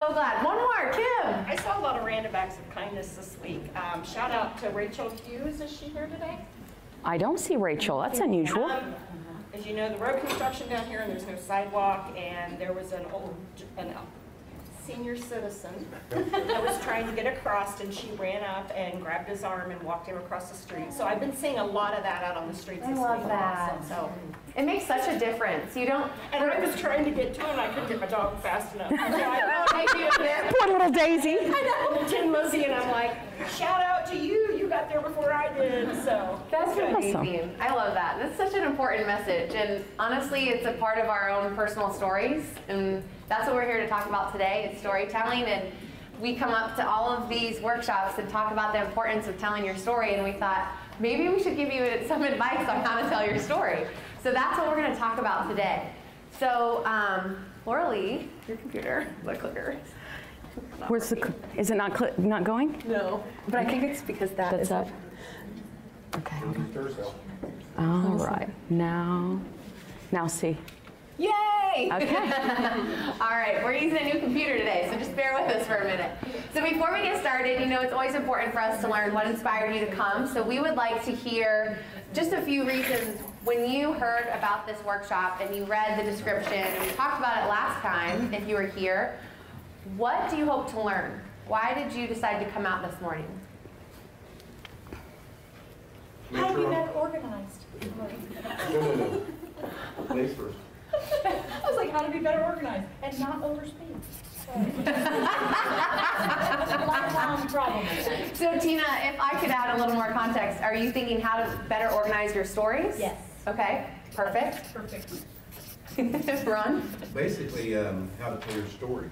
So glad. One more, Kim. I saw a lot of random acts of kindness this week. Shout out to Rachel Hughes. Is she here today? I don't see Rachel. That's unusual. As you know, the road construction down here, and there's no sidewalk, and there was an senior citizen that was trying to get across, and she ran up and grabbed his arm and walked him across the street. So I've been seeing a lot of that out on the streets this week. I love that. So it makes such a difference. You don't. And I was trying to get to him, I couldn't get my dog fast enough. So I Poor little Daisy. I know, Tin Lizzie, and I'm like, shout out to you. You got there before I did. So that's amazing. Awesome. I love that. That's such an important message, and honestly, it's a part of our own personal stories, and that's what we're here to talk about today. It's storytelling, and we come up to all of these workshops and talk about the importance of telling your story, and we thought maybe we should give you some advice on how to tell your story. So that's what we're going to talk about today. So, Lauralee, your computer, the clicker. Where's the? Is it not going? No, but I think it's because that's up. Okay. Hold on. All right. Now see. Yay! Okay. All right, we're using a new computer today, so just bear with us for a minute. So before we get started, you know it's always important for us to learn what inspired you to come. So we would like to hear just a few reasons when you heard about this workshop and you read the description, and we talked about it last time if you were here. What do you hope to learn? Why did you decide to come out this morning? how to be better organized. No. Ladies first. I was like, how to be better organized and not overspeed. Lifelong problem. So Tina, if I could add a little more context, are you thinking how to better organize your stories? Yes. Okay, perfect. Perfect. Ron? Basically, how to tell your story.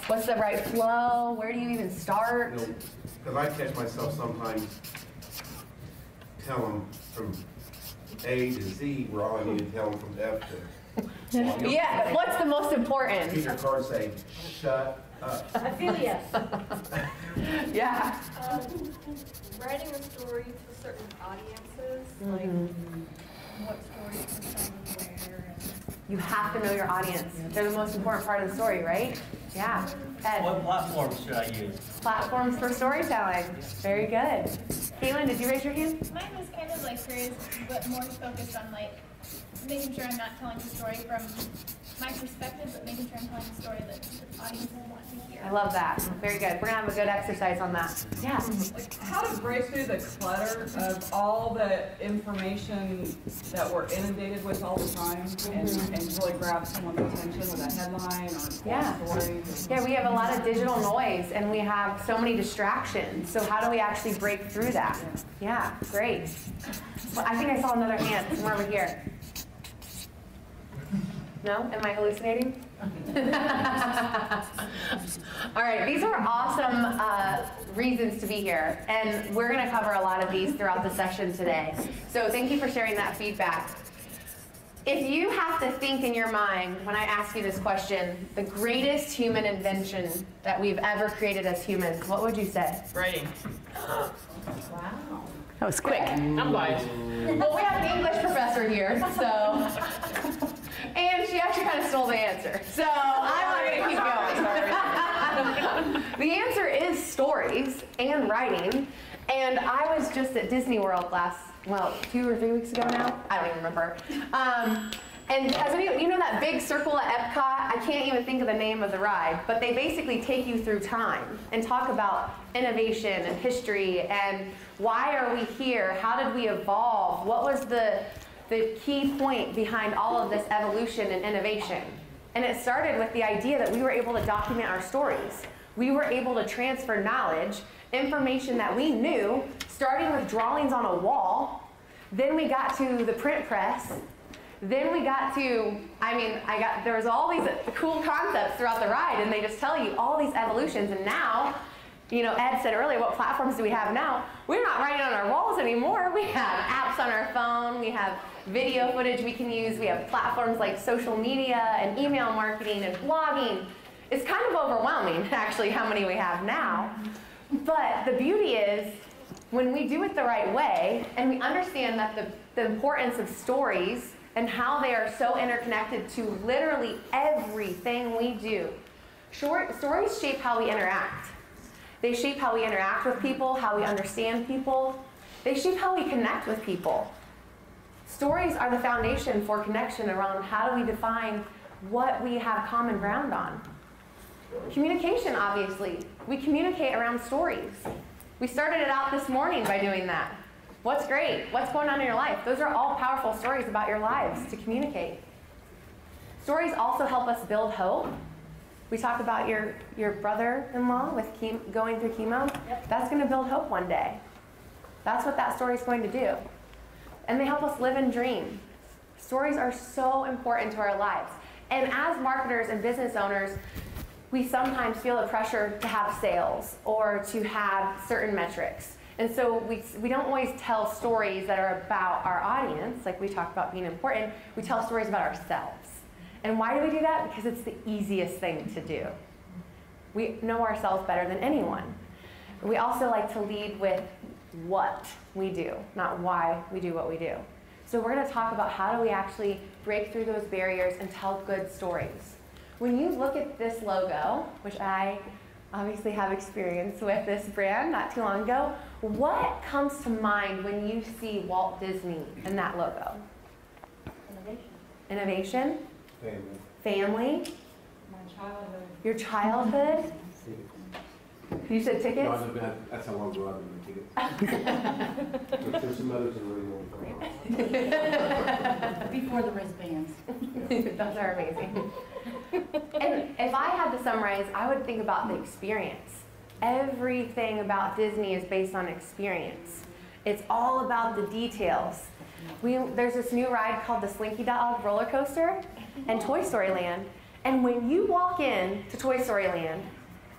What's the right flow? Where do you even start? You know, because I catch myself sometimes telling from A to Z where all I need to tell them from F to. Yeah, but what's the most important? Peter Card say, shut up. I feel yes. Yeah. Writing a story to certain audiences, like what story to tell where. You have to know your audience. They're the most important part of the story, right? Yeah. Ed. What platforms should I use? Platforms for storytelling. Very good. Caitlin, did you raise your hand? Mine was kind of like hers, but more focused on like making sure I'm not telling the story from my perspective, but making sure I'm telling the story that the audience will want to hear. I love that. Very good. We're going to have a good exercise on that. Yeah. Like how to break through the clutter of all the information that we're inundated with all the time and really grab someone's attention with a headline or story. Yeah, we have a lot of digital noise and we have so many distractions. So how do we actually break through that? Yeah, great. Well, I think I saw another hand somewhere over here. No? Am I hallucinating? All right, these are awesome reasons to be here, and we're going to cover a lot of these throughout the session today. So thank you for sharing that feedback. If you have to think in your mind, when I ask you this question, the greatest human invention that we've ever created as humans, what would you say? Writing. Wow. That was quick. I'm biased. Well, we have an English professor here, so... And she actually kind of stole the answer. So I'm going to keep going. The answer is stories and writing. And I was just at Disney World last, 2 or 3 weeks ago now? I don't even remember. And has you know that big circle at Epcot? I can't even think of the name of the ride, but they basically take you through time and talk about innovation and history and why are we here? How did we evolve? What was the key point behind all of this evolution and innovation? And it started with the idea that we were able to document our stories. We were able to transfer knowledge, information that we knew, starting with drawings on a wall. Then we got to the print press. Then we got to, there was all these cool concepts throughout the ride, and they just tell you all these evolutions. And now, you know, Ed said earlier, what platforms do we have now? We're not writing on our walls anymore. We have apps on our phone. We have video footage we can use. We have platforms like social media and email marketing and blogging. It's kind of overwhelming, actually, how many we have now. But the beauty is, when we do it the right way, and we understand that the importance of stories and how they are so interconnected to literally everything we do, Stories shape how we interact. They shape how we interact with people, how we understand people. They shape how we connect with people. Stories are the foundation for connection around how do we define what we have common ground on. Communication, obviously. We communicate around stories. We started it out this morning by doing that. What's great? What's going on in your life? Those are all powerful stories about your lives to communicate. Stories also help us build hope. We talked about your brother-in-law with going through chemo. That's going to build hope one day. That's what that story is going to do. And they help us live and dream. Stories are so important to our lives. And as marketers and business owners, we sometimes feel the pressure to have sales or to have certain metrics. And so we don't always tell stories that are about our audience, like we talked about being important. We tell stories about ourselves. And why do we do that? Because it's the easiest thing to do. We know ourselves better than anyone. We also like to lead with what we do, not why we do what we do. So we're going to talk about how do we actually break through those barriers and tell good stories. When you look at this logo, which I obviously have experience with this brand not too long ago, what comes to mind when you see Walt Disney in that logo? Innovation. Family. My childhood. Your childhood. You said tickets? No, that's how long ago I've been tickets. There's some others that really won't. Before the wristbands. Those are amazing. And if I had to summarize, I would think about the experience. Everything about Disney is based on experience. It's all about the details. There's this new ride called the Slinky Dog roller coaster in Toy Story Land. And when you walk in to Toy Story Land,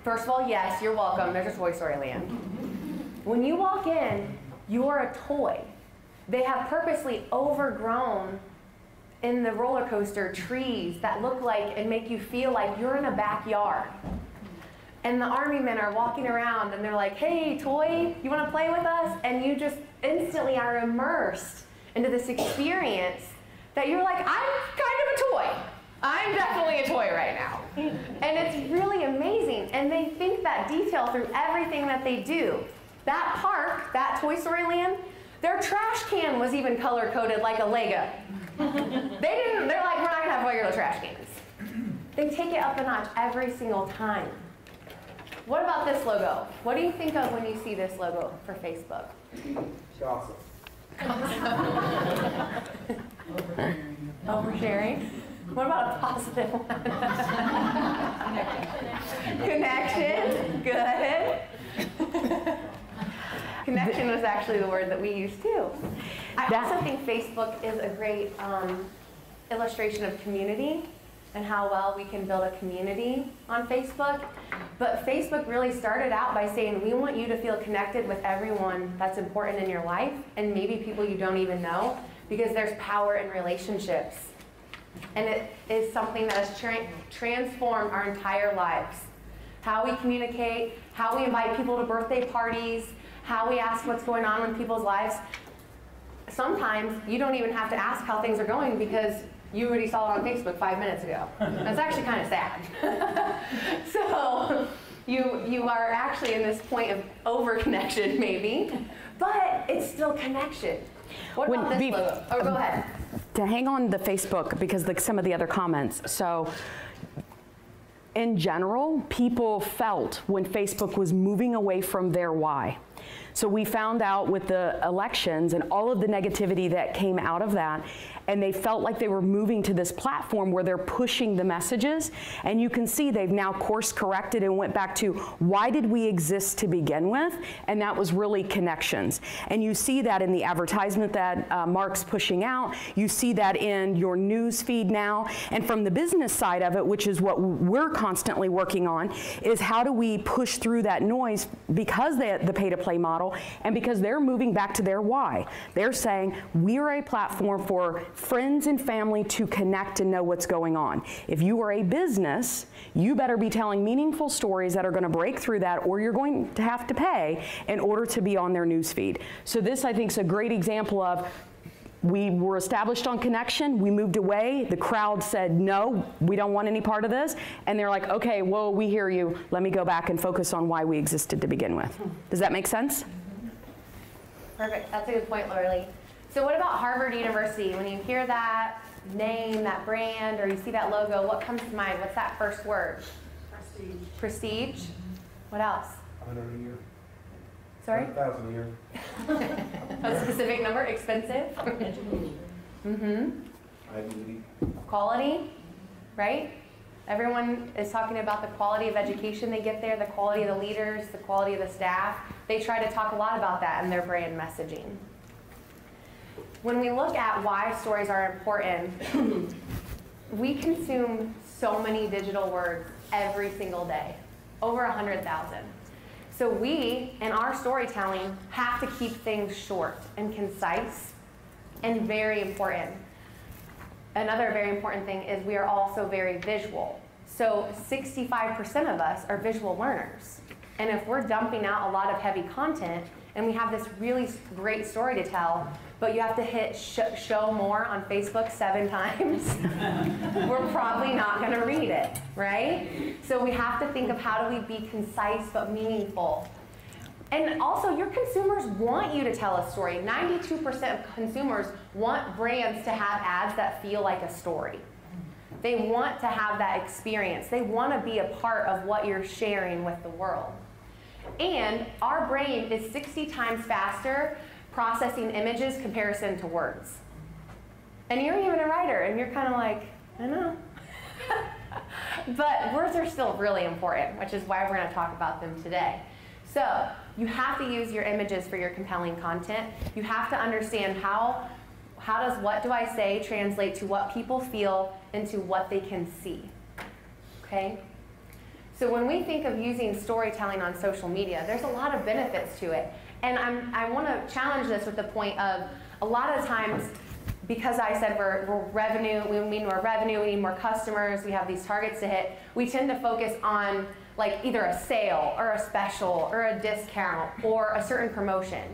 first of all, yes, you're welcome. There's a Toy Story Land. When you walk in, you're a toy. They have purposely overgrown in the roller coaster trees that look like and make you feel like you're in a backyard. And the army men are walking around and they're like, hey, toy, you want to play with us? And you just instantly are immersed into this experience that you're like, I'm kind of a toy. I'm definitely a toy right now. And it's really amazing. And they think that detail through everything that they do. That park, that Toy Story Land, their trash can was even color-coded like a Lego. They're like, we're not gonna have regular trash cans. They take it up a notch every single time. What about this logo? What do you think of when you see this logo for Facebook? Gossip. Oversharing. What about a positive one? Connection. Good. Connection was actually the word that we used too. I also think Facebook is a great illustration of community and how well we can build a community on Facebook. But Facebook really started out by saying, we want you to feel connected with everyone that's important in your life, and maybe people you don't even know, because there's power in relationships. And it is something that has transformed our entire lives. How we communicate, how we invite people to birthday parties, how we ask what's going on in people's lives. Sometimes you don't even have to ask how things are going because you already saw it on Facebook 5 minutes ago. That's actually kind of sad. So you are actually in this point of over-connection maybe, but it's still connection. What about this logo? Oh, go ahead. To hang on the Facebook, because some of the other comments. So in general, people felt when Facebook was moving away from their why. So we found out with the elections and all of the negativity that came out of that, and they felt like they were moving to this platform where they're pushing the messages, and you can see they've now course corrected and went back to why did we exist to begin with, and that was really connections. And you see that in the advertisement that Mark's pushing out, you see that in your news feed now, and from the business side of it, which is what we're constantly working on, is how do we push through that noise because the pay-to-play model, and because they're moving back to their why. They're saying, we're a platform for friends and family to connect and know what's going on. If you are a business, you better be telling meaningful stories that are going to break through that, or you're going to have to pay in order to be on their news feed. So this, I think, is a great example of We were established on connection, we moved away, the crowd said, no, we don't want any part of this, and they're like, okay, well, we hear you, let me go back and focus on why we existed to begin with. Does that make sense? Perfect, that's a good point, Lauralee. So what about Harvard University? When you hear that name, that brand, or you see that logo, what comes to mind? What's that first word? Prestige. Prestige? What else? 100 a year. Sorry? 1,000 a year. A specific number? Expensive? Mm-hmm. Quality, right? Everyone is talking about the quality of education they get there, the quality of the leaders, the quality of the staff. They try to talk a lot about that in their brand messaging. When we look at why stories are important, we consume so many digital words every single day, over 100,000. So we, in our storytelling, have to keep things short and concise and very important. Another very important thing is we are also very visual. So 65% of us are visual learners. And if we're dumping out a lot of heavy content and we have this really great story to tell, but you have to hit show more on Facebook 7 times, we're probably not going to read it, right? So we have to think of how do we be concise but meaningful. And also, your consumers want you to tell a story. 92% of consumers want brands to have ads that feel like a story. They want to have that experience. They want to be a part of what you're sharing with the world. And our brain is 60 times faster processing images comparison to words. And you're even a writer, and you're kind of like, I know. But words are still really important, which is why we're going to talk about them today. So you have to use your images for your compelling content. You have to understand how does what do I say translate to what people feel into what they can see, okay? So when we think of using storytelling on social media, there's a lot of benefits to it. And I want to challenge this with the point of a lot of times, because I said we're revenue, we need more revenue, we need more customers, we have these targets to hit, we tend to focus on like either a sale or a special or a discount or a certain promotion.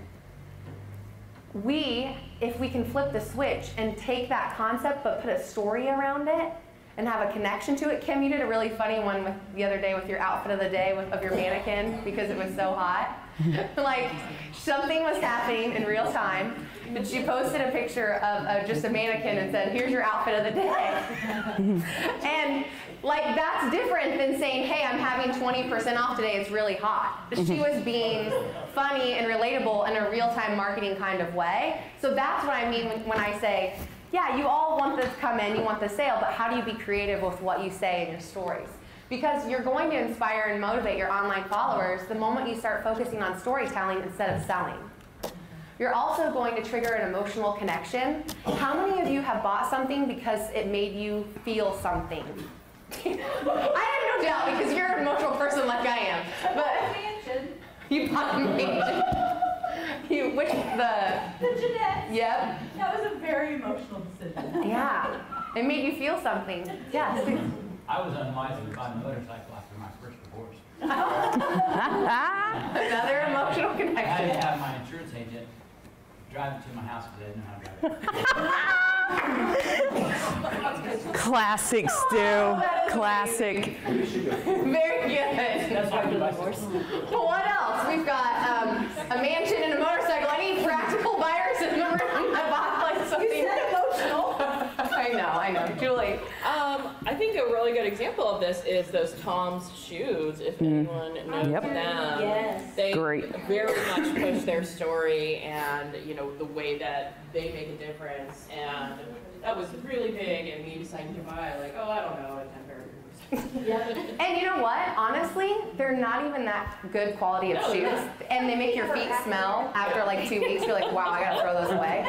If we can flip the switch and take that concept but put a story around it and have a connection to it. Kim, you did a really funny one the other day with your outfit of the day of your mannequin because it was so hot. Like something was happening in real time, but she posted a picture of just a mannequin and said, here's your outfit of the day. And like that's different than saying, hey, I'm having 20% off today, it's really hot. She was being funny and relatable in a real-time marketing kind of way. So that's what I mean when I say, yeah, you all want this to come in, you want the sale, but how do you be creative with what you say in your stories? Because you're going to inspire and motivate your online followers the moment you start focusing on storytelling instead of selling. You're also going to trigger an emotional connection. How many of you have bought something because it made you feel something? I have no doubt because you're an emotional person like I am. But you bought a mansion. The Jeanette. Yep. That was a very emotional decision. Yeah. It made you feel something. Yes. I was unwise to buy a motorcycle after my first divorce. Another emotional I connection. had to have my insurance agent drive it to my house because I didn't know how to drive it. Classic, Stu. Classic. Very good. That's why I did divorce. What else? We've got a mansion and a motorcycle. Any practical buyers in the room? I bought like something. You said emotional. I know. Julie. I think a really good example of this is those Tom's shoes, if anyone knows Yep. them. Yes. They Great. very much push their story and, you know, the way that they make a difference. And that was really big, and me deciding to buy, like, oh, I don't know, a 10-pair of shoes. And you know what? Honestly, they're not even that good quality of shoes. And they make your feet smell after like 2 weeks. You're like, wow, I gotta throw those away.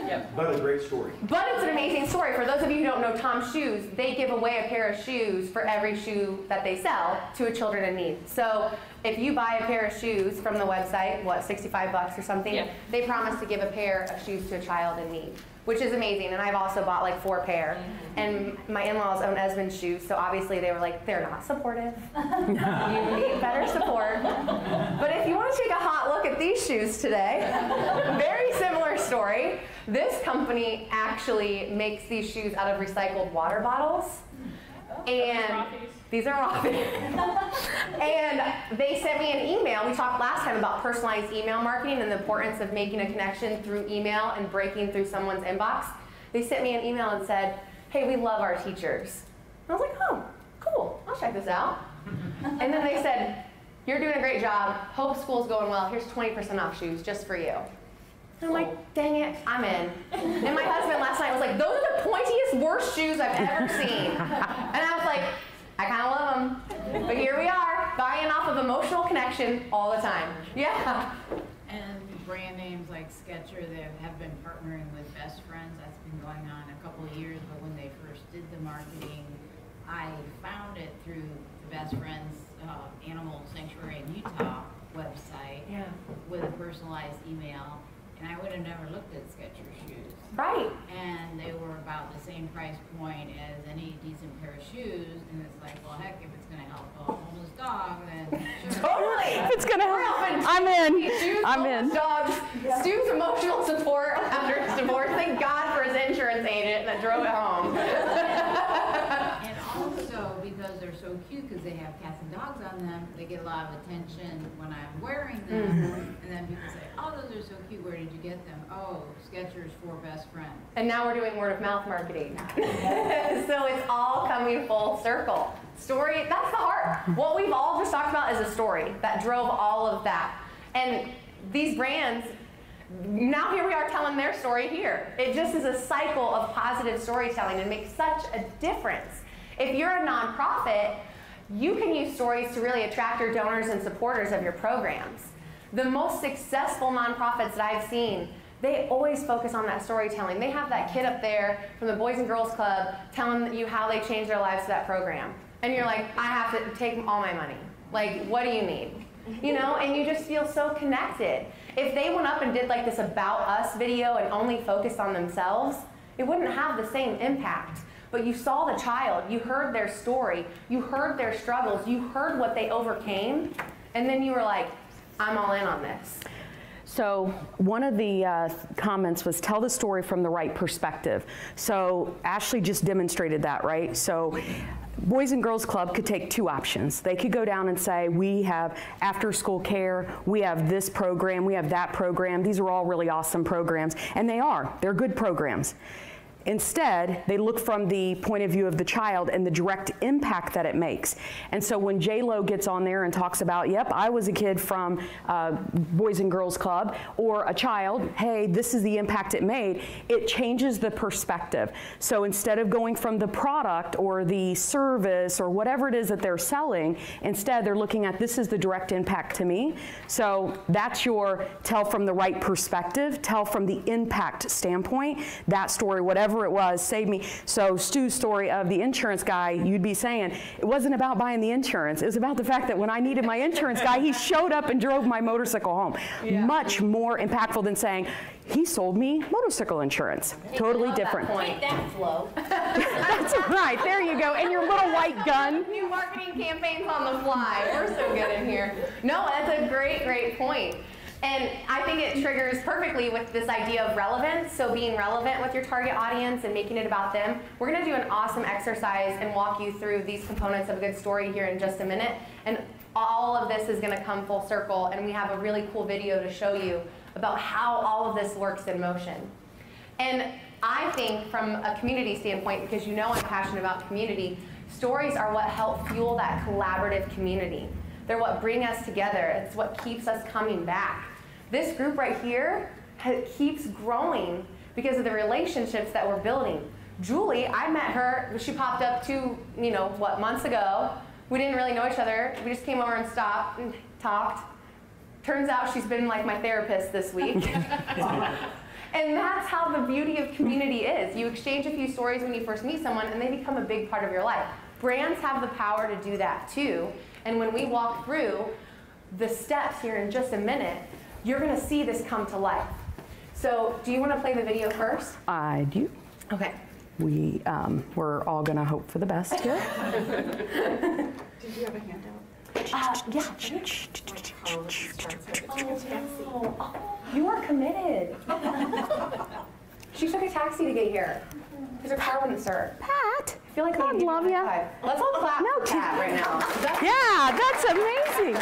Yep. But a great story. But it's an amazing story. For those of you who don't know Tom's Shoes, they give away a pair of shoes for every shoe that they sell to a children in need. So if you buy a pair of shoes from the website, what, $65 or something, Yeah. they promise to give a pair of shoes to a child in need, which is amazing. And I've also bought like 4 pair. And my in-laws own Esmond's shoes, so obviously they were like, they're not supportive. You need better support. But if you want to take a hot look at these shoes today, very similar story. This company actually makes these shoes out of recycled water bottles. And these are Rothy's. And they sent me an email. We talked last time about personalized email marketing and the importance of making a connection through email and breaking through someone's inbox. They sent me an email and said, hey, we love our teachers. And I was like, oh, cool, I'll check this out. And then they said, you're doing a great job. Hope school's going well. Here's 20% off shoes just for you. And I'm like, dang it, I'm in. And my husband last night was like, those are the pointiest, worst shoes I've ever seen. And I was like, I kind of love them. But here we are, buying off of emotional connection all the time. Yeah. And brand names like Skechers that have been partnering with Best Friends, that's been going on a couple of years, but when they first did the marketing, I found it through the Best Friends Animal Sanctuary in Utah website with a personalized email. And I would have never looked at Skechers shoes. Right. And they were about the same price point as any decent pair of shoes. And it's like, well, heck, if it's going to help a homeless dog, then sure. Totally. If it's going to help, I'm in. I'm in. Dogs. Stu's emotional support after his divorce. Thank God for his insurance agent that drove it home. And also, because they're so cute, because they have cats and dogs on them, they get a lot of attention when I'm wearing them. And then people say, oh, those are so cute. Where did you get them? Oh, Skechers for Best Friends. And now we're doing word of mouth marketing. So it's all coming full circle. Story, that's the heart. What we've all just talked about is a story that drove all of that. And these brands, now here we are telling their story here. It just is a cycle of positive storytelling and makes such a difference. If you're a nonprofit, you can use stories to really attract your donors and supporters of your programs. The most successful nonprofits that I've seen, they always focus on that storytelling. They have that kid up there from the Boys and Girls Club telling you how they changed their lives to that program. And you're like, I have to take all my money. Like, what do you need? You know, and you just feel so connected. If they went up and did like this About Us video and only focused on themselves, it wouldn't have the same impact. But you saw the child, you heard their story, you heard their struggles, you heard what they overcame, and then you were like, I'm all in on this. So one of the comments was tell the story from the right perspective. So Ashley just demonstrated that, right? So Boys and Girls Club could take two options. They could go down and say, we have after school care, we have this program, we have that program. These are all really awesome programs. And they are, they're good programs. Instead, they look from the point of view of the child and the direct impact that it makes. And so when J-Lo gets on there and talks about, yep, I was a kid from Boys and Girls Club, or a child, hey, this is the impact it made, it changes the perspective. So instead of going from the product or the service or whatever it is that they're selling, instead they're looking at this is the direct impact to me. So that's your tell from the right perspective, tell from the impact standpoint. That story, whatever it was, saved me. So Stu's story of the insurance guy, you'd be saying, it wasn't about buying the insurance. It was about the fact that when I needed my insurance guy, he showed up and drove my motorcycle home. Yeah. Much more impactful than saying, he sold me motorcycle insurance. Totally different. Take that, Flo. That's right, there you go. And your little white gun. New marketing campaigns on the fly. We're so good in here. No, that's a great, great point. And I think it triggers perfectly with this idea of relevance, so being relevant with your target audience and making it about them. We're going to do an awesome exercise and walk you through these components of a good story here in just a minute. And all of this is going to come full circle, and we have a really cool video to show you about how all of this works in motion. And I think from a community standpoint, because you know I'm passionate about community, stories are what help fuel that collaborative community. They're what bring us together. It's what keeps us coming back. This group right here keeps growing because of the relationships that we're building. Julie, I met her, she popped up 2, months ago. We didn't really know each other. We just came over and stopped and talked. Turns out she's been like my therapist this week. And that's how the beauty of community is. You exchange a few stories when you first meet someone and they become a big part of your life. Brands have the power to do that too. And when we walk through the steps here in just a minute, you're going to see this come to life. So do you want to play the video first? I do. Okay. We're all going to hope for the best here. Did you have a handout? Yeah. Oh, You are committed. She took a taxi to get here because her car wouldn't start. Pat, I feel like God love ya. Let's all clap for Pat right now. Yeah, that's amazing.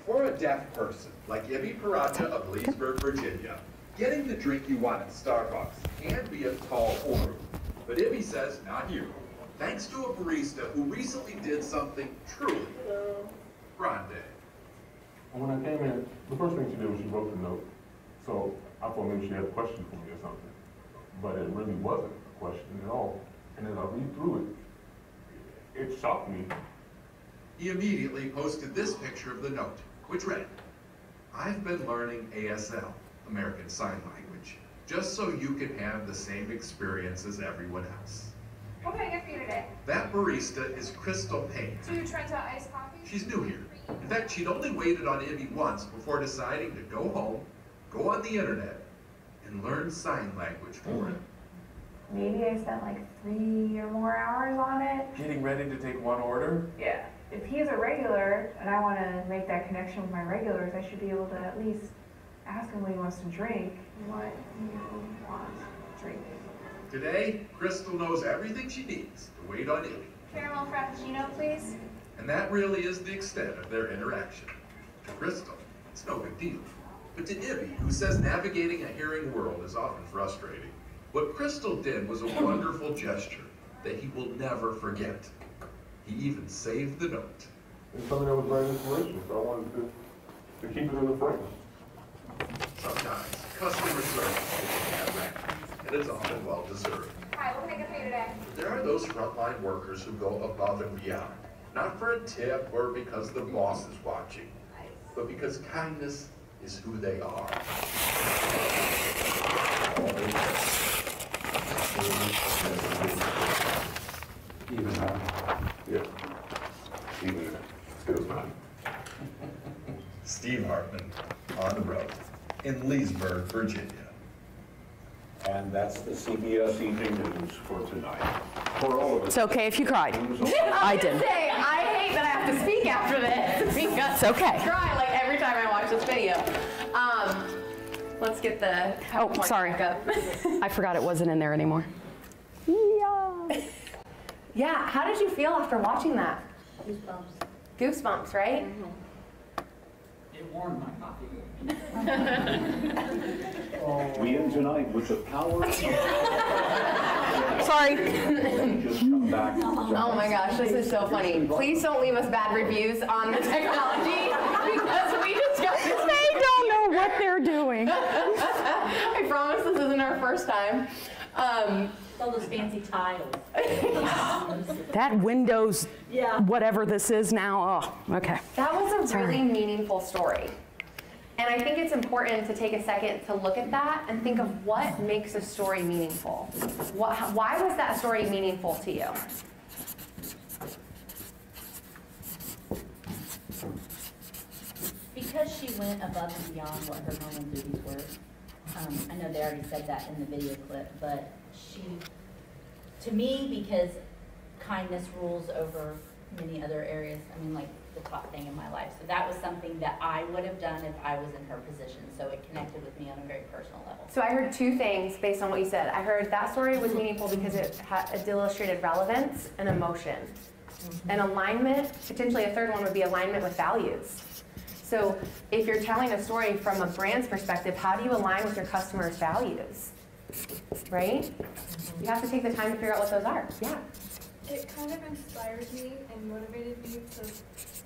For a deaf person like Ibby Parata of Leesburg, Virginia, getting the drink you want at Starbucks can be a tall order. But Ibby says, not you. Thanks to a barista who recently did something truly grande. When I came in, the first thing she did was she wrote the note. So I thought maybe she had a question for me or something. But it really wasn't a question at all. And as I read through it, it shocked me. He immediately posted this picture of the note, which read, I've been learning ASL, American Sign Language, just so you can have the same experience as everyone else. What can I get for you today? That barista is Crystal Payne. 2 Trenta iced coffee? She's new here. In fact, she'd only waited on Ibby once before deciding to go home, go on the internet, and learn sign language for him. Maybe I spent like 3 or more hours on it. Getting ready to take one order? Yeah. If he's a regular and I want to make that connection with my regulars, I should be able to at least ask him what he wants to drink. What do you want to drink? Today, Crystal knows everything she needs to wait on Ibby. Caramel frappuccino, please. And that really is the extent of their interaction. To Crystal, it's no big deal. But to Ibby, who says navigating a hearing world is often frustrating, what Crystal did was a wonderful gesture that he will never forget. He even saved the note. It's something that was very inspirational, so I wanted to keep it in the frame. Sometimes customer service is a bad rap, and it's often well deserved. Hi, what can I get for you today? There are those frontline workers who go above and beyond, not for a tip or because the boss is watching, but because kindness is who they are. Even now. Yeah. Even still smiling. Steve Hartman, on the road, in Leesburg, Virginia. And that's the CBS Evening News for tonight. For all of us. It's okay if you cried. I did. Say, I hate that I have to speak after this because It's okay. I cry like every time I watch this video. Let's get the Oh, sorry. up. I forgot it wasn't in there anymore. Yeah. Yeah, how did you feel after watching that? Goosebumps. Goosebumps, right? It warmed my coffee. We end tonight with the power. Sorry. Just come back. Oh my gosh, this is so funny. Please don't leave us bad reviews on the technology because we just got this. They don't know what they're doing. I promise this isn't our first time. All those fancy tiles. That Windows, whatever this is now, oh, okay. That was a Sorry. really meaningful story. And I think it's important to take a second to look at that and think of what makes a story meaningful. Why was that story meaningful to you? Because she went above and beyond what her normal duties were. I know they already said that in the video clip, but to me, because kindness rules over many other areas, I mean, like the top thing in my life. So that was something that I would have done if I was in her position. So it connected with me on a very personal level. So I heard 2 things based on what you said. I heard that story was meaningful because it illustrated relevance and emotion. And alignment, potentially a third one would be alignment with values. So if you're telling a story from a brand's perspective, how do you align with your customers' values? Right? You have to take the time to figure out what those are. Yeah. It kind of inspired me and motivated me to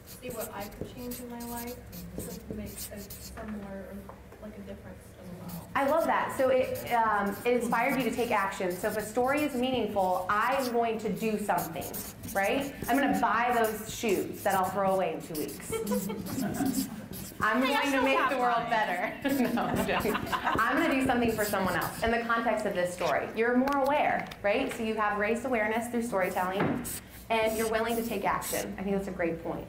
see what I could change in my life to make a similar, like a difference as well. I love that. So it inspired you to take action. So if a story is meaningful, I'm going to do something, right? I'm going to buy those shoes that I'll throw away in 2 weeks. I'm going to make the world better. No, I'm joking. I'm going to do something for someone else. In the context of this story, you're more aware, right? So you have raised awareness through storytelling, and you're willing to take action. I think that's a great point.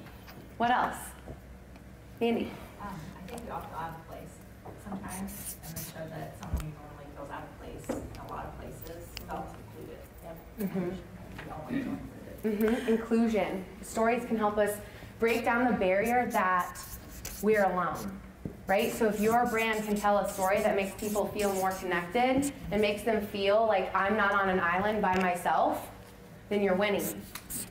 What else? Andy? I think we all feel out of place sometimes, and it showed that someone who normally feels out of place in a lot of places felt included. Yep. Mm-hmm. We all went through this. Inclusion. Stories can help us break down the barrier that we're alone, right? So if your brand can tell a story that makes people feel more connected and makes them feel like I'm not on an island by myself, then you're winning.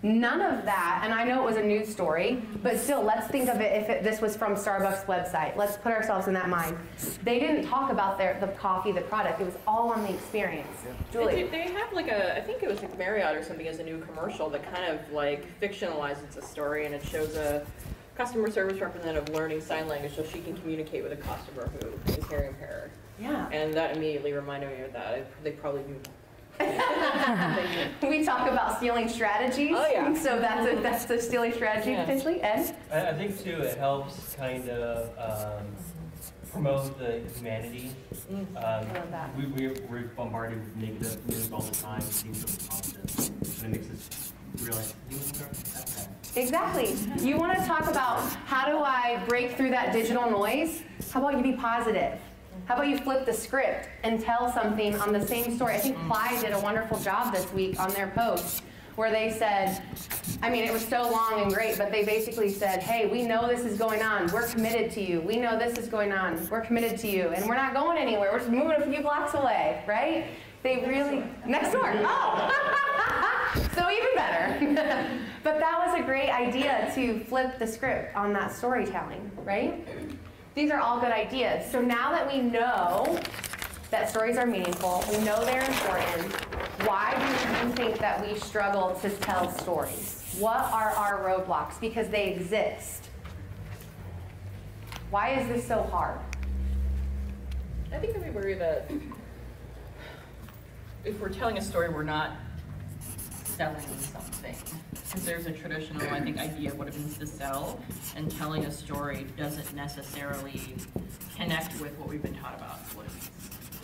None of that, and I know it was a news story, but still, let's think of it if this was from Starbucks' website. Let's put ourselves in that mind. They didn't talk about the coffee, the product. It was all on the experience. Julie. They have like I think it was like Marriott or something as a new commercial that kind of like fictionalizes the story, and it shows a customer service representative learning sign language so she can communicate with a customer who is hearing impaired. Yeah. And that immediately reminded me of that. They probably do. We talk about stealing strategies. Oh, yeah. So that's a stealing strategy potentially. Ed? I think too it helps kind of promote the humanity. We're bombarded with negative news all the time. It seems so positive, and it makes us realize that's bad. Exactly. You want to talk about how do I break through that digital noise? How about you be positive? How about you flip the script and tell something on the same story? I think Ply did a wonderful job this week on their post where they said, I mean, it was so long and great, but they basically said, hey, we know this is going on. We're committed to you. We know this is going on. We're committed to you. And we're not going anywhere. We're just moving a few blocks away, right? They really, next door. Oh, so even better. But that was a great idea to flip the script on that storytelling, right? These are all good ideas. So now that we know that stories are meaningful, we know they're important, why do you think that we struggle to tell stories? What are our roadblocks? Because they exist. Why is this so hard? I think that we worry that if we're telling a story, we're not selling something. Because there's a traditional, I think, idea of what it means to sell, and telling a story doesn't necessarily connect with what we've been taught about what it means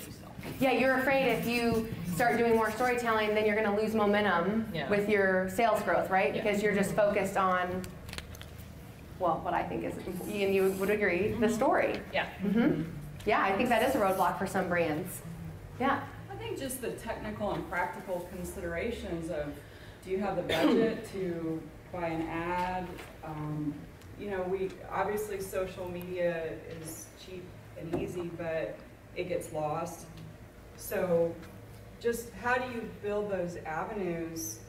to sell. Yeah, you're afraid if you start doing more storytelling, then you're going to lose momentum with your sales growth, right? Because you're just focused on, well, what I think is, and you would agree, the story. Yeah. Yeah, I think that is a roadblock for some brands. Yeah. I think just the technical and practical considerations of, do you have the budget to buy an ad? You know, obviously social media is cheap and easy, but it gets lost. So just how do you build those avenues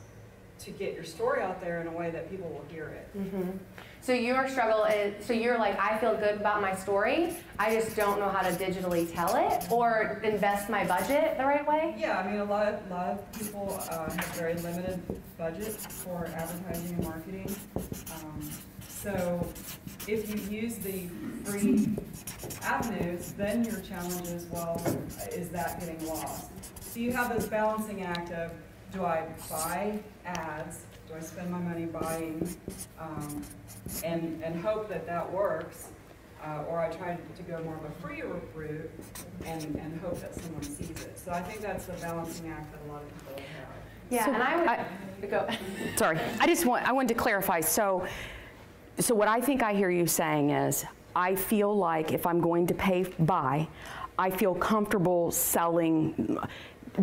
to get your story out there in a way that people will hear it? So your struggle is, so you're like, I feel good about my story, I just don't know how to digitally tell it or invest my budget the right way? Yeah, I mean, a lot of people have very limited budgets for advertising and marketing. So if you use the free avenues, then your challenge is, well, is that getting lost? So you have this balancing act of, do I buy ads? Do I spend my money buying and hope that that works? Or I try to go more of a free route and hope that someone sees it. So I think that's the balancing act that a lot of people have. Yeah, So and I would go. Sorry, I wanted to clarify. So what I think I hear you saying is, I feel like if I'm going to buy, I feel comfortable selling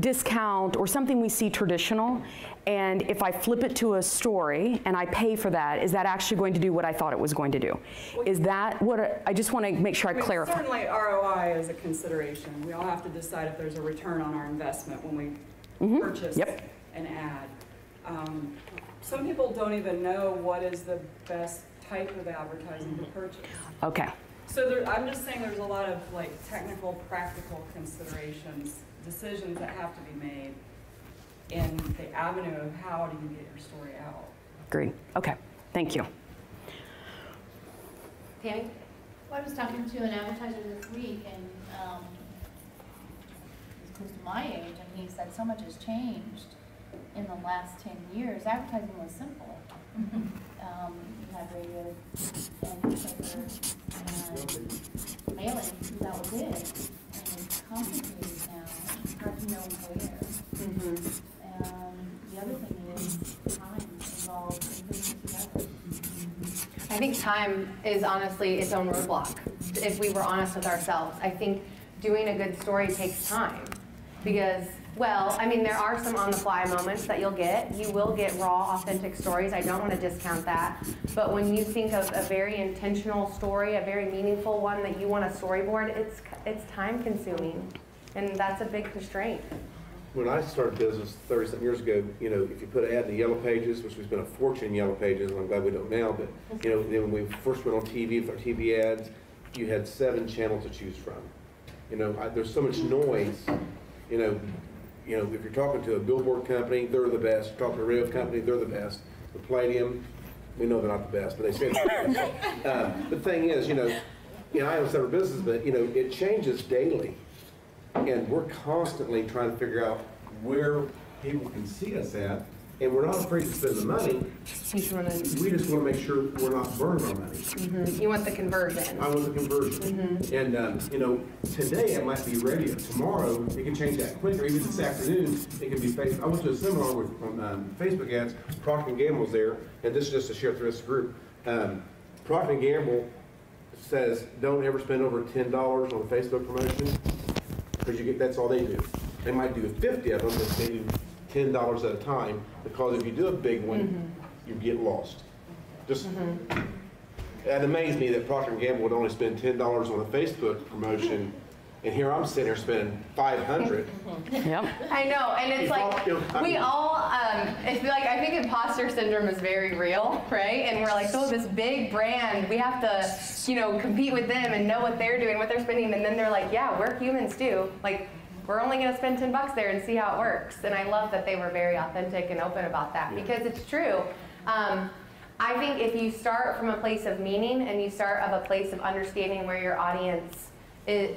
discount or something we see traditional, and if I flip it to a story and I pay for that, is that actually going to do what I thought it was going to do? Is that what, I just want to make sure I clarify. Certainly ROI is a consideration. We all have to decide if there's a return on our investment when we purchase an ad. Some people don't even know what is the best type of advertising to purchase. Okay. So I'm just saying there's a lot of like technical, practical considerations, decisions that have to be made in the avenue of how do you get your story out. Agreed. Okay. Thank you. Tammy? Well, I was talking to an advertiser this week, and he's close to my age, and he said so much has changed in the last 10 years. Advertising was simple. You had radio and newspaper and mailing, that was it. And it's complicated now. It's hard to know where. And the other thing is time involved in putting it together. I think time is honestly its own roadblock, if we were honest with ourselves. I think doing a good story takes time, because Well, I mean, there are some on-the-fly moments that you'll get. You will get raw, authentic stories. I don't want to discount that. But when you think of a very intentional story, a very meaningful one that you want to storyboard, it's time-consuming, and that's a big constraint. When I started business 30-something years ago, you know, if you put an ad in the Yellow Pages, which we spent a fortune in Yellow Pages, and I'm glad we don't now, but, you know, then when we first went on TV with our TV ads, you had 7 channels to choose from. You know, there's so much noise, you know, if you're talking to a billboard company, they're the best. You're talking to a radio company, they're the best. The Palladium, we know they're not the best, but they say they're the best. The thing is, you know, I own several businesses, but, you know, it changes daily. And we're constantly trying to figure out where people can see us at, and we're not afraid to spend the money. We just want to make sure we're not burning our money. Mm-hmm. You want the conversion. I want the conversion. Mm-hmm. And, you know, today it might be radio. Tomorrow, it can change that quick, or even this afternoon, it can be Facebook. I went to a seminar with on Facebook ads. Procter & Gamble was there, and this is just to share through this group. Procter & Gamble says don't ever spend over $10 on a Facebook promotion, because that's all they do. They might do 50 of them, but they do $10 at a time, because if you do a big one, you get lost. Just, it amazed me that Procter & Gamble would only spend $10 on a Facebook promotion, and here I'm sitting here spending $500. Yep. I know, and it's like, we all, it's like, I think imposter syndrome is very real, right? And we're like, oh, this big brand, we have to, you know, compete with them and know what they're doing, what they're spending, and then they're like, yeah, we're humans too. Like, we're only going to spend $10 there and see how it works. And I love that they were very authentic and open about that, because it's true. I think if you start from a place of meaning and you start of a place of understanding where your audience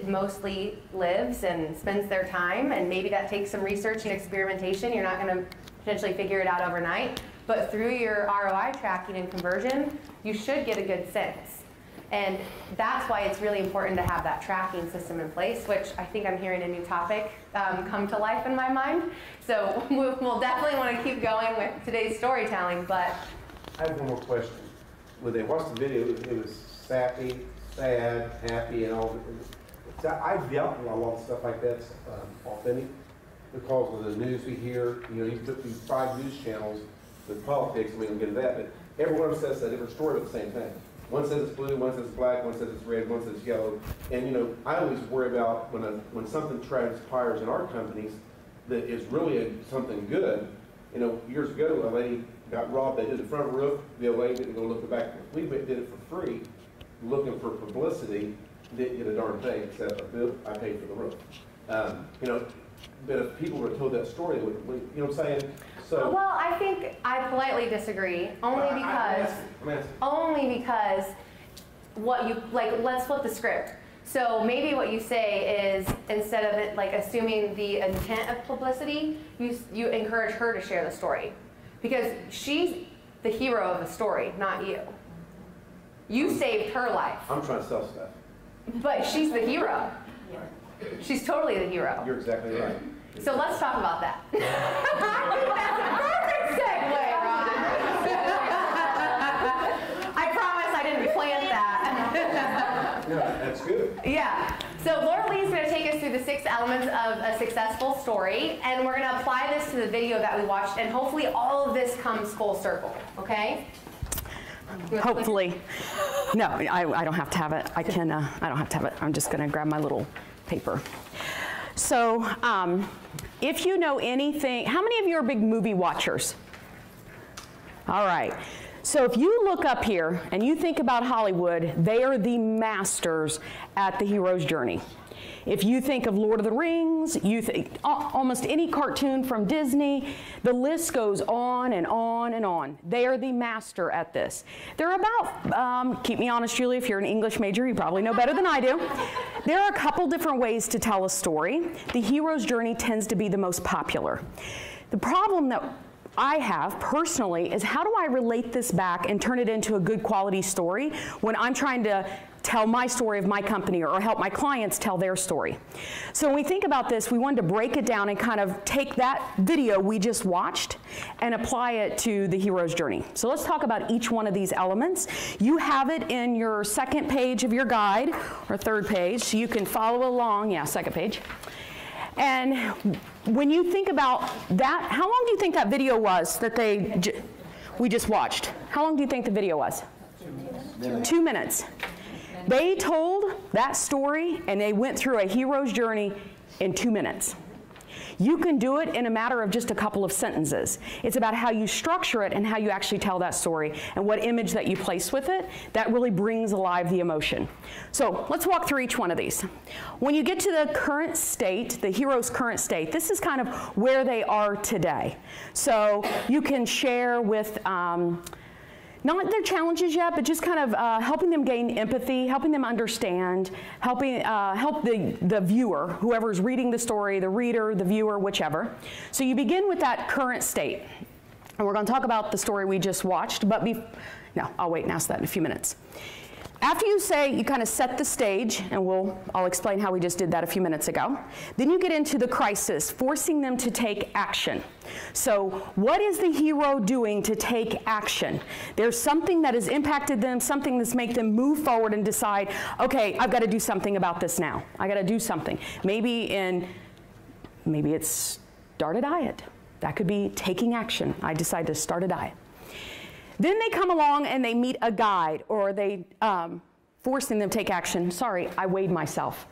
mostly lives and spends their time, and maybe that takes some research and experimentation, you're not going to potentially figure it out overnight, but through your ROI tracking and conversion, you should get a good sense. And that's why it's really important to have that tracking system in place, which I think I'm hearing a new topic come to life in my mind. So we'll definitely want to keep going with today's storytelling, but... I have one more question. When they watched the video, it was sappy, sad, happy, and all. I doubt a lot of stuff like that's authentic, because of the news we hear. You know, you put these 5 news channels with politics, and we don't get into that, but everyone says a different story about the same thing. One says it's blue, one says it's black, one says it's red, one says it's yellow. And, you know, I always worry about when something transpires in our companies that is really something good. You know, years ago, a lady got robbed. They did the front roof. The old lady didn't go look at the back. We did it for free, looking for publicity. Didn't get a darn thing except a bill. I paid for the roof. You know, but if people were told that story, you know what I'm saying? So, well, I think I politely disagree, only because what you, like, let's flip the script. So maybe what you say is, instead of it like assuming the intent of publicity, you encourage her to share the story, because she's the hero of the story, not you. You saved her life. I'm trying to sell stuff. But she's the hero. She's totally the hero. You're exactly right. So let's talk about that. Perfect segue, Ron. I promise I didn't plan that. Yeah, that's good. Yeah. So Lauralee is going to take us through the 6 elements of a successful story, and we're going to apply this to the video that we watched, and hopefully all of this comes full circle, okay? Hopefully. No, I don't have to have it. I don't have to have it. I'm just going to grab my little paper. So if you know anything, how many of you are big movie watchers? All right. So if you look up here and you think about Hollywood, they are the masters at the hero's journey. If you think of Lord of the Rings, you think almost any cartoon from Disney, the list goes on and on and on. They are the master at this. They're about, keep me honest, Julie, if you're an English major, you probably know better than I do. There are a couple different ways to tell a story. The hero's journey tends to be the most popular. The problem that I have personally is, how do I relate this back and turn it into a good quality story when I'm trying to tell my story of my company or help my clients tell their story? So when we think about this, we wanted to break it down and kind of take that video we just watched and apply it to the hero's journey. So let's talk about each one of these elements. You have it in your 2nd page of your guide, or 3rd page, so you can follow along. Yeah, 2nd page. And when you think about that, how long do you think that video was that we just watched? How long do you think the video was? 2 minutes. They told that story and they went through a hero's journey in 2 minutes. You can do it in a matter of just a couple of sentences. It's about how you structure it and how you actually tell that story and what image that you place with it that really brings alive the emotion. So let's walk through each one of these. When you get to the current state, the hero's current state, this is kind of where they are today. So you can share with not their challenges yet, but just kind of helping them gain empathy, helping them understand, help the viewer, whoever's reading the story, the reader, the viewer, whichever. So you begin with that current state. And we're going to talk about the story we just watched, but no, I'll wait and ask that in a few minutes. After you kind of set the stage, and I'll explain how we just did that a few minutes ago. Then you get into the crisis, forcing them to take action. So what is the hero doing to take action? There's something that has impacted them, something that's made them move forward and decide, okay, I've got to do something about this now. I got to do something. Maybe it's start a diet. That could be taking action. I decide to start a diet. Then they come along and they meet a guide, or they forcing them to take action. Sorry, I weighed myself.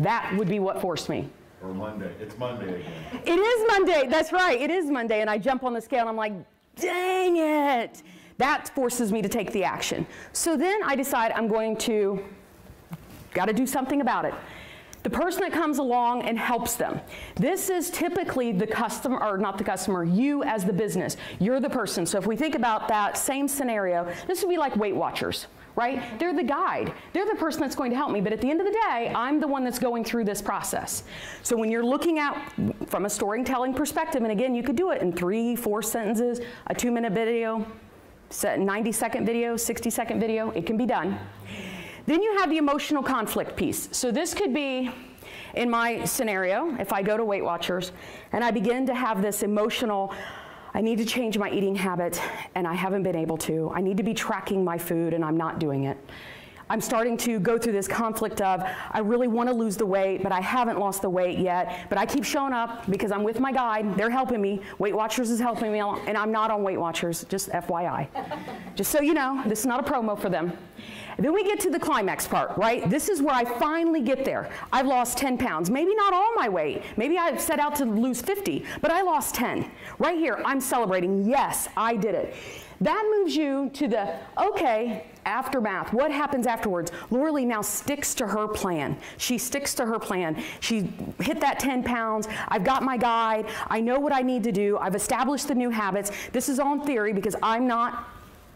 That would be what forced me. Or Monday. It's Monday again. It is Monday. That's right. It is Monday. And I jump on the scale and I'm like, dang it. That forces me to take the action. So then I decide I'm going to, got to do something about it. The person that comes along and helps them. This is typically the customer, or not the customer, you as the business. You're the person. So if we think about that same scenario, this would be like Weight Watchers, right? They're the guide. They're the person that's going to help me. But at the end of the day, I'm the one that's going through this process. So when you're looking at from a storytelling perspective, and again, you could do it in 3-4 sentences, a 2-minute video, 90-second video, 60-second video, it can be done. Then you have the emotional conflict piece. So this could be, in my scenario, if I go to Weight Watchers and I begin to have this emotional, I need to change my eating habit and I haven't been able to. I need to be tracking my food and I'm not doing it. I'm starting to go through this conflict of, I really want to lose the weight, but I haven't lost the weight yet. But I keep showing up because I'm with my guide. They're helping me. Weight Watchers is helping me, and I'm not on Weight Watchers, just FYI. Just so you know, this is not a promo for them. Then we get to the climax part, right? This is where I finally get there. I've lost 10 pounds. Maybe not all my weight. Maybe I set out to lose 50, but I lost 10. Right here, I'm celebrating. Yes, I did it. That moves you to the, okay, aftermath. What happens afterwards? Lauralee now sticks to her plan. She sticks to her plan. She hit that 10 pounds. I've got my guide. I know what I need to do. I've established the new habits. This is all in theory because I'm not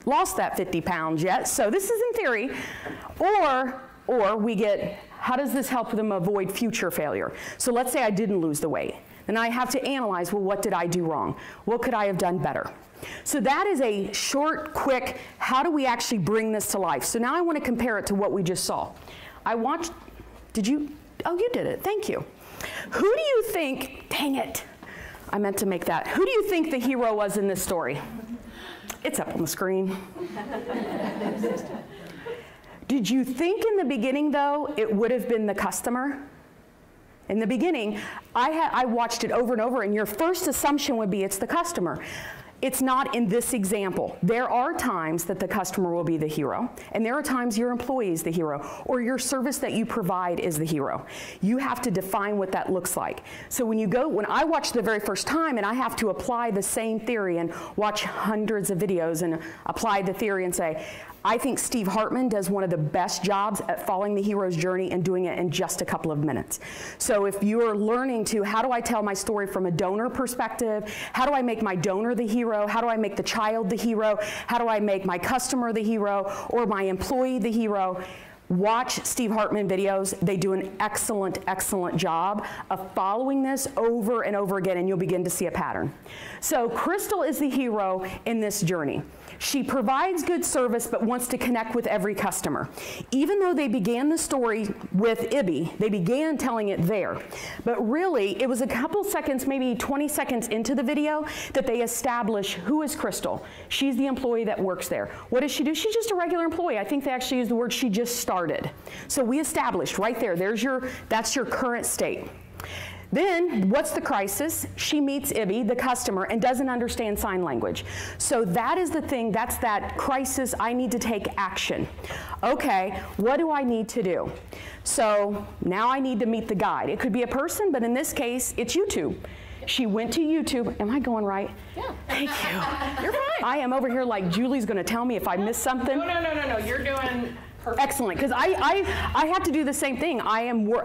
lost that 50 pounds yet. So this is in theory. Or we get, how does this help them avoid future failure? So let's say I didn't lose the weight. Then I have to analyze, well, what did I do wrong? What could I have done better? So that is a short, quick, how do we actually bring this to life? So now I want to compare it to what we just saw. I watched, oh, you did it, thank you. Who do you think, dang it, I meant to make that. Who do you think the hero was in this story? It's up on the screen. Did you think in the beginning, though, it would have been the customer? In the beginning, I watched it over and over, and your first assumption would be it's the customer. It's not in this example. There are times that the customer will be the hero, and there are times your employee is the hero, or your service that you provide is the hero. You have to define what that looks like. So when I watched the very first time and I have to apply the same theory and watch hundreds of videos and apply the theory and say, I think Steve Hartman does one of the best jobs at following the hero's journey and doing it in just a couple of minutes. So if you're learning to, how do I tell my story from a donor perspective? How do I make my donor the hero? How do I make the child the hero? How do I make my customer the hero or my employee the hero? Watch Steve Hartman videos. They do an excellent, excellent job of following this over and over again, and you'll begin to see a pattern. So Crystal is the hero in this journey. She provides good service but wants to connect with every customer. Even though they began the story with Ibby, they began telling it there. But really, it was a couple seconds, maybe 20 seconds into the video that they establish who is Crystal. She's the employee that works there. What does she do? She's just a regular employee. I think they actually use the word she just started. So we established right there, that's your current state. Then, what's the crisis? She meets Ibby, the customer, and doesn't understand sign language. So that is the thing, that's that crisis, I need to take action. Okay, what do I need to do? So now I need to meet the guide. It could be a person, but in this case, it's YouTube. She went to YouTube. Am I going right? Yeah. Thank you. You're fine. I am over here like Julie's going to tell me if I missed something. No. You're doing perfect. Excellent, because I have to do the same thing.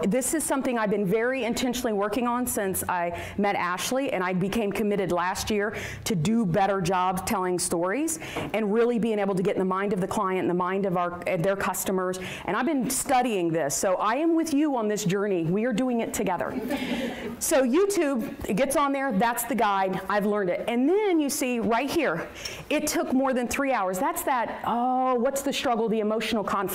This is something I've been very intentionally working on since I met Ashley, and I became committed last year to do better jobs telling stories and really being able to get in the mind of the client, in the mind of their customers. And I've been studying this, so I am with you on this journey. We are doing it together. So YouTube, it gets on there, that's the guide, I've learned it. And then you see right here, it took more than 3 hours. That's that, oh, what's the struggle, the emotional conflict.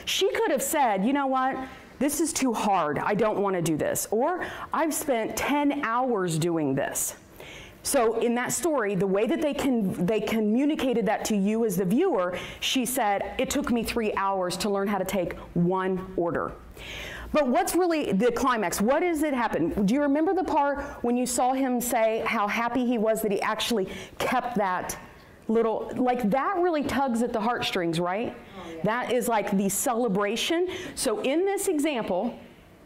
She could have said, you know what, this is too hard, I don't want to do this. Or I've spent 10 hours doing this. So in that story, the way that they communicated that to you as the viewer, she said, it took me 3 hours to learn how to take one order. But what's really the climax? What does it happen? Do you remember the part when you saw him say how happy he was that he actually kept that little, like that really tugs at the heartstrings, right? Oh, yeah. That is like the celebration. So in this example,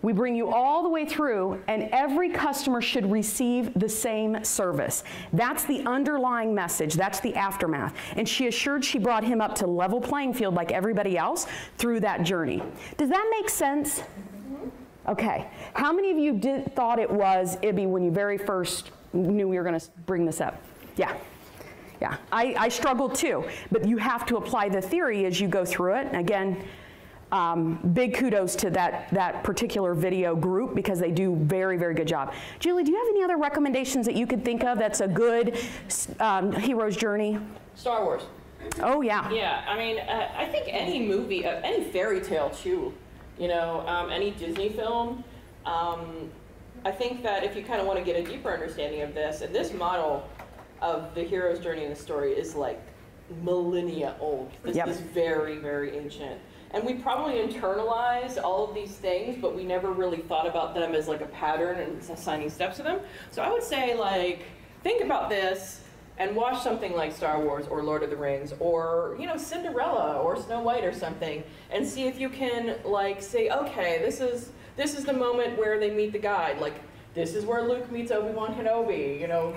we bring you all the way through, and every customer should receive the same service. That's the underlying message. That's the aftermath. And she assured she brought him up to level playing field like everybody else through that journey. Does that make sense? Okay. How many of you thought it was Ibby when you very first knew we were going to bring this up? Yeah. Yeah, I struggled too, but you have to apply the theory as you go through it. And again, big kudos to that particular video group because they do very, very good job. Julie, do you have any other recommendations that you could think of that's a good hero's journey? Star Wars. Oh, yeah. Yeah, I mean, I think any movie, any fairy tale too, you know, any Disney film, I think that if you kind of want to get a deeper understanding of this, and this model of the hero's journey in the story is like millennia old. This is very, very ancient. And we probably internalized all of these things, but we never really thought about them as like a pattern and assigning steps to them. So I would say, like, think about this and watch something like Star Wars or Lord of the Rings or, you know, Cinderella or Snow White or something, and see if you can like say, okay, this is the moment where they meet the guide. Like, this is where Luke meets Obi-Wan Kenobi. You know,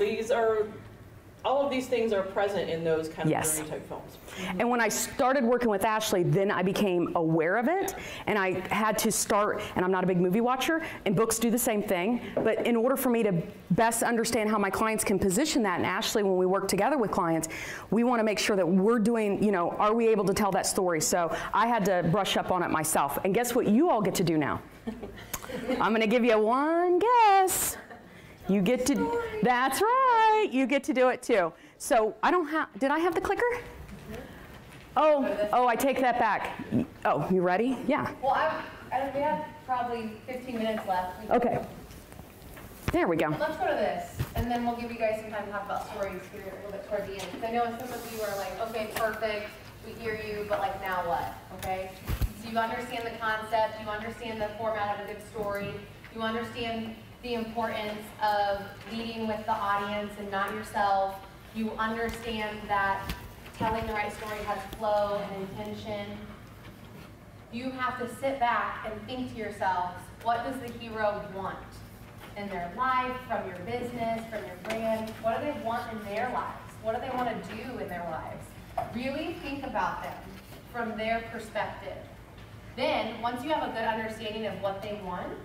all of these things are present in those kind of journey type films. And when I started working with Ashley, then I became aware of it, and I had to start, and I'm not a big movie watcher, and books do the same thing, but in order for me to best understand how my clients can position that, and Ashley, when we work together with clients, we want to make sure that we're doing, you know, are we able to tell that story? So I had to brush up on it myself. And guess what you all get to do now? I'm going to give you one guess. You get to, that's right, you get to do it too. So I don't have, did I have the clicker? Oh, I take that back. Oh, you ready? Yeah. Well, we have probably 15 minutes left. Okay. There we go. Let's go to this, and then we'll give you guys some time to talk about stories here a little bit toward the end. Because I know some of you are like, okay, perfect, we hear you, but like now what, okay? So you understand the concept, you understand the format of a good story, you understand the importance of leading with the audience and not yourself. You understand that telling the right story has flow and intention. You have to sit back and think to yourselves, what does the hero want in their life, from your business, from your brand? What do they want in their lives? What do they want to do in their lives? Really think about them from their perspective. Then, once you have a good understanding of what they want,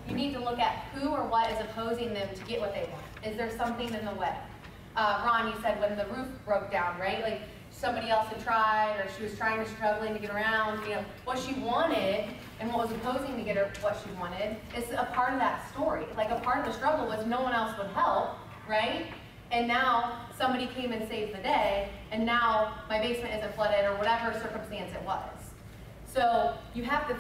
you need to look at who or what is opposing them to get what they want. Is there something in the way? Ron, you said when the roof broke down, right? Like somebody else had tried, or she was struggling to get around. You know, what she wanted and what was opposing to get her what she wanted is a part of that story. Like a part of the struggle was no one else would help, right? And now somebody came and saved the day, and now my basement isn't flooded or whatever circumstance it was. So you have to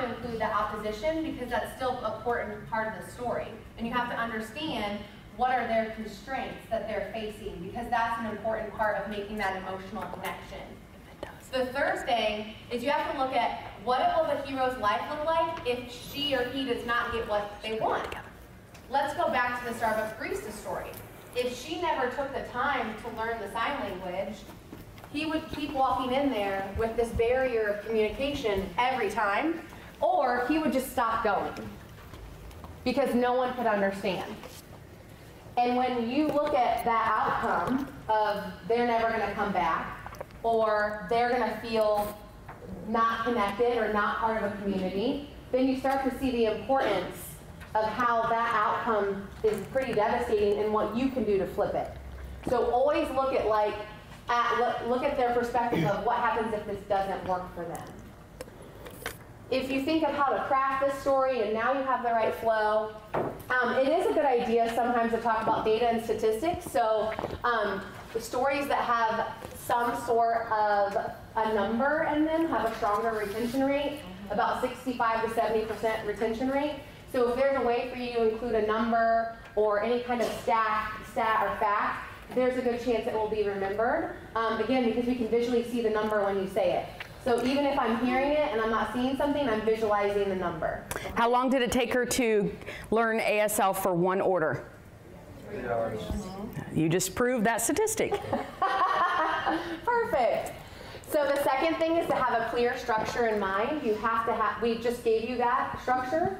include that opposition because that's still an important part of the story. And you have to understand what are their constraints that they're facing, because that's an important part of making that emotional connection. The third thing is you have to look at what will the hero's life look like if she or he does not get what they want. let's go back to the Starbucks barista story. If she never took the time to learn the sign language, he would keep walking in there with this barrier of communication every time, or he would just stop going because no one could understand. And when you look at that outcome of they're never going to come back, or they're going to feel not connected or not part of a community, then you start to see the importance of how that outcome is pretty devastating and what you can do to flip it. So always look at look at their perspective of what happens if this doesn't work for them. If you think of how to craft this story and now you have the right flow, it is a good idea sometimes to talk about data and statistics. So the stories that have some sort of a number in them have a stronger retention rate, about 65 to 70% retention rate. So if there's a way for you to include a number or any kind of stat or fact, there's a good chance it will be remembered. Again, because we can visually see the number when you say it. So even if I'm hearing it and I'm not seeing something, I'm visualizing the number. How long did it take her to learn ASL for one order? 3 hours. You just proved that statistic. Perfect. So the second thing is to have a clear structure in mind. You have to have, we just gave you that structure.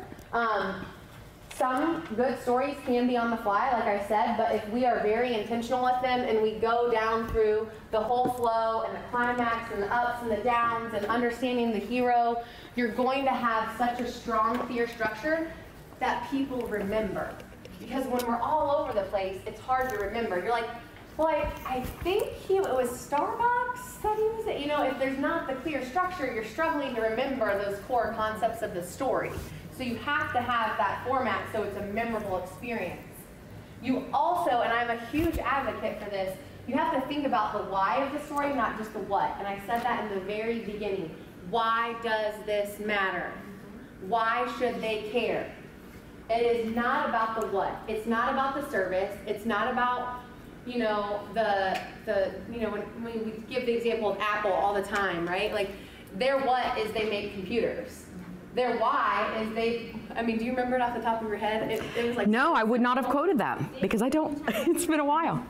Some good stories can be on the fly, like I said, but if we are very intentional with them and we go down through the whole flow and the climax and the ups and the downs and understanding the hero, you're going to have such a strong, clear structure that people remember. Because when we're all over the place, it's hard to remember. You're like, well, I think it was Starbucks that he was at. You know, if there's not the clear structure, you're struggling to remember those core concepts of the story. So you have to have that format so it's a memorable experience. You also, and I'm a huge advocate for this, you have to think about the why of the story, not just the what. And I said that in the very beginning. Why does this matter? Why should they care? It is not about the what. It's not about the service. It's not about, you know, when we give the example of Apple all the time, right? Like, their what is they make computers. Their why is do you remember it off the top of your head? It was like, no, I would not have quoted that because I don't. It's been a while.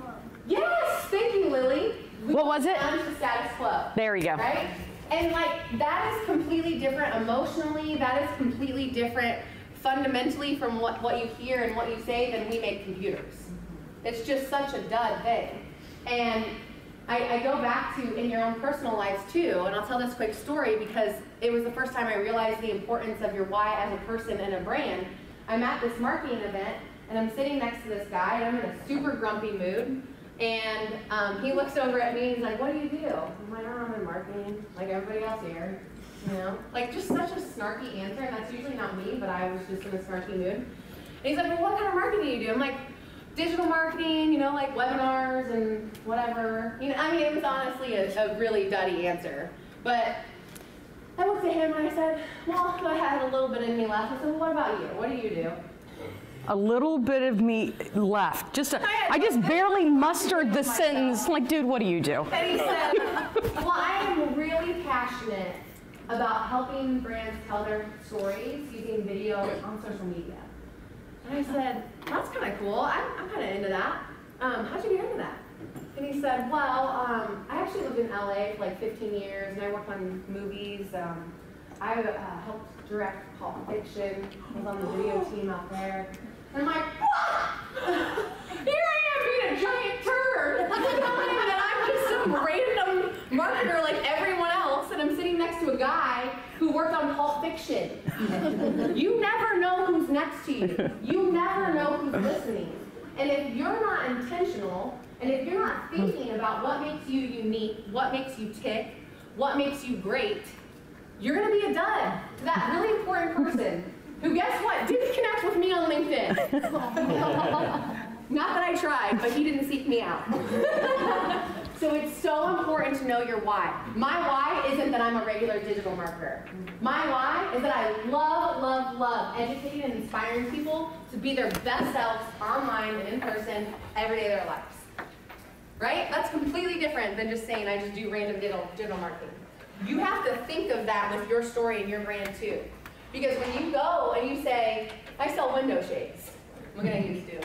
Yes, thank you, Lily. What was it? Challenge the status quo. There you go. Right? And that is completely different emotionally. That is completely different fundamentally from what you hear and what you say than we make computers. It's just such a dud thing. And I go back to in your own personal lives too, and I'll tell this quick story because it was the first time I realized the importance of your why as a person and a brand. I'm at this marketing event, and I'm sitting next to this guy, and I'm in a super grumpy mood, and he looks over at me, and he's like, what do you do? I'm like, oh, I'm in marketing, like everybody else here, you know? Like, just such a snarky answer, and that's usually not me, but I was just in a snarky mood. And he's like, well, what kind of marketing do you do? I'm like, digital marketing, you know, like webinars and whatever. You know, I mean, it was honestly a really duddy answer. But I looked at him and I said, well, I had a little bit of me left. I said, well, what about you? What do you do? A little bit of me left. I just barely mustered the sentence. Like, dude, what do you do? And he said, well, I am really passionate about helping brands tell their stories using video on social media. And I said, that's kind of cool. I'm kind of into that. How'd you get into that? And he said, well, I actually lived in LA for like 15 years, and I worked on movies. I helped direct Pulp Fiction. I was on the video team out there. And I'm like, what? Here I am being a giant turd. And I'm just some random marketer like everyone else, and I'm sitting next to a guy who worked on Pulp Fiction. You never know who's next to you. You never know who's listening. And if you're not intentional, and if you're not thinking about what makes you unique, what makes you tick, what makes you great, you're going to be a dud to that really important person who, guess what, didn't connect with me on LinkedIn. Not that I tried, but he didn't seek me out. So it's so important to know your why. My why isn't that I'm a regular digital marketer. My why is that I love educating and inspiring people to be their best selves online and in person every day of their lives. Right? That's completely different than just saying I just do random digital marketing. You have to think of that with your story and your brand too. Because when you go and you say, I sell window shades. I'm We're gonna use do.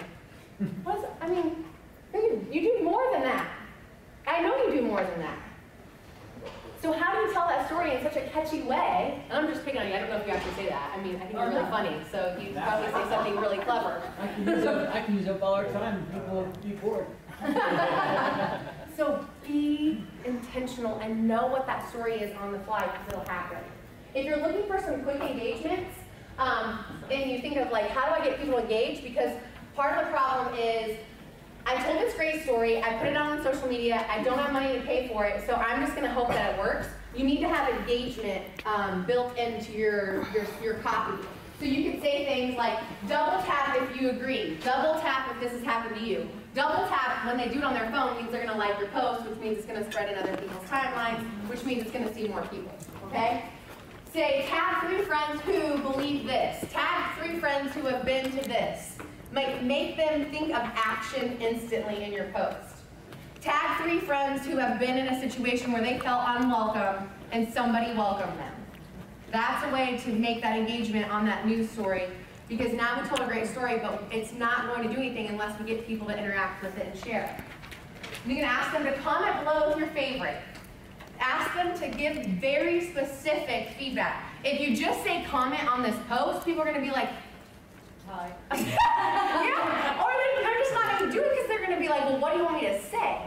I mean, you do more than that. I know you do more than that. So how do you tell that story in such a catchy way? And I'm just picking on you, I don't know if you actually say that. I mean, I think you're really funny, so you probably say something really clever. I can use up all our time, people will be bored. So be intentional and know what that story is on the fly, because it'll happen. If you're looking for some quick engagements, and you think of like, how do I get people engaged? Because part of the problem is, I told this great story, I put it out on social media, I don't have money to pay for it, so I'm just gonna hope that it works. You need to have engagement built into your copy. So you can say things like, double tap if you agree, double tap if this has happened to you. Double tap when they do it on their phone means they're gonna like your post, which means it's gonna spread in other people's timelines, which means it's gonna see more people, okay? Say, tag 3 friends who believe this, tag 3 friends who have been to this. Make them think of action instantly in your post. Tag 3 friends who have been in a situation where they felt unwelcome and somebody welcomed them. That's a way to make that engagement on that news story, because now we told a great story, but it's not going to do anything unless we get people to interact with it and share it. You can ask them to comment below with your favorite. Ask them to give very specific feedback. If you just say comment on this post, people are going to be like, hi. Yeah, or they're just not going to do it because they're going to be like, well, what do you want me to say?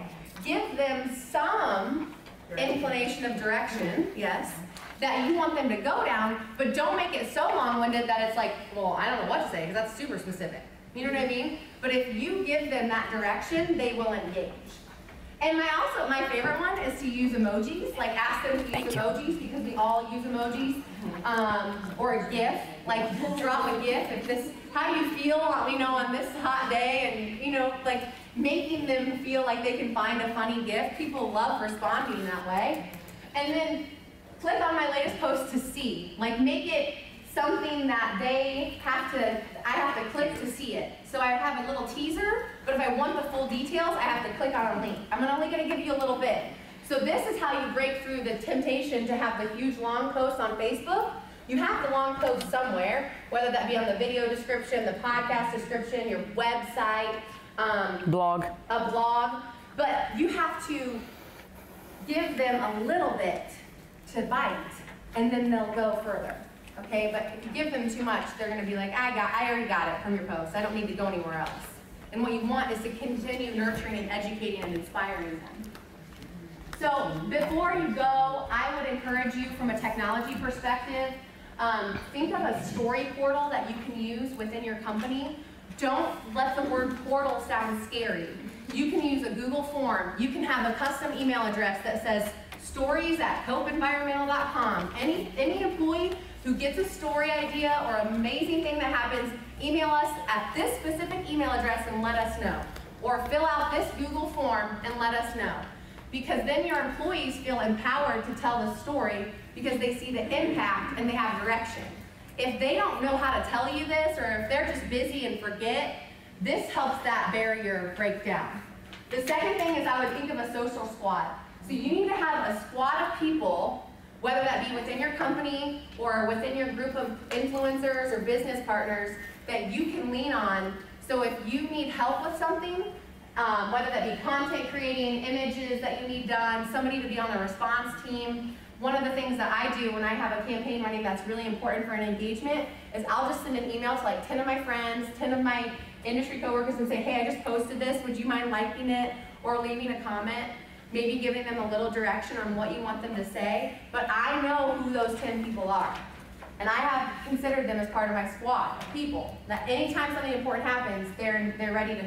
Give them some inclination of direction, yes, that you want them to go down, but don't make it so long-winded that it's like, well, I don't know what to say, because that's super specific. You know what I mean? But if you give them that direction, they will engage. And my favorite one is to use emojis, like ask them to use emojis, because we all use emojis, or a GIF, like drop a GIF, if this, how do you feel, let me know on this hot day, and you know, like making them feel like they can find a funny GIF. People love responding that way. And then click on my latest post to see, like make it something that I have to click to see it. So I have a little teaser, but if I want the full details, I have to click on a link. I'm only gonna give you a little bit. So this is how you break through the temptation to have the huge long posts on Facebook. You have the long post somewhere, whether that be on the video description, the podcast description, your website, a blog, but you have to give them a little bit to bite, and then they'll go further. Okay, but if you give them too much, they're going to be like, I already got it from your post. I don't need to go anywhere else. And what you want is to continue nurturing and educating and inspiring them. So before you go, I would encourage you from a technology perspective, think of a story portal that you can use within your company. Don't let the word portal sound scary. You can use a Google form. You can have a custom email address that says stories@hopeenvironmental.com. Any employee who gets a story idea or an amazing thing that happens, email us at this specific email address and let us know. Or fill out this Google form and let us know. Because then your employees feel empowered to tell the story because they see the impact and they have direction. If they don't know how to tell you this, or if they're just busy and forget, this helps that barrier break down. The second thing is I would think of a social squad. So you need to have a squad of people, whether that be within your company or within your group of influencers or business partners, that you can lean on. So if you need help with something, whether that be content creating, images that you need done, somebody to be on the response team, one of the things that I do when I have a campaign running that's really important for an engagement is I'll just send an email to like 10 of my friends, 10 of my industry coworkers and say, hey, I just posted this, would you mind liking it or leaving a comment? Maybe giving them a little direction on what you want them to say, but I know who those 10 people are. And I have considered them as part of my squad of people, that anytime something important happens, they're ready to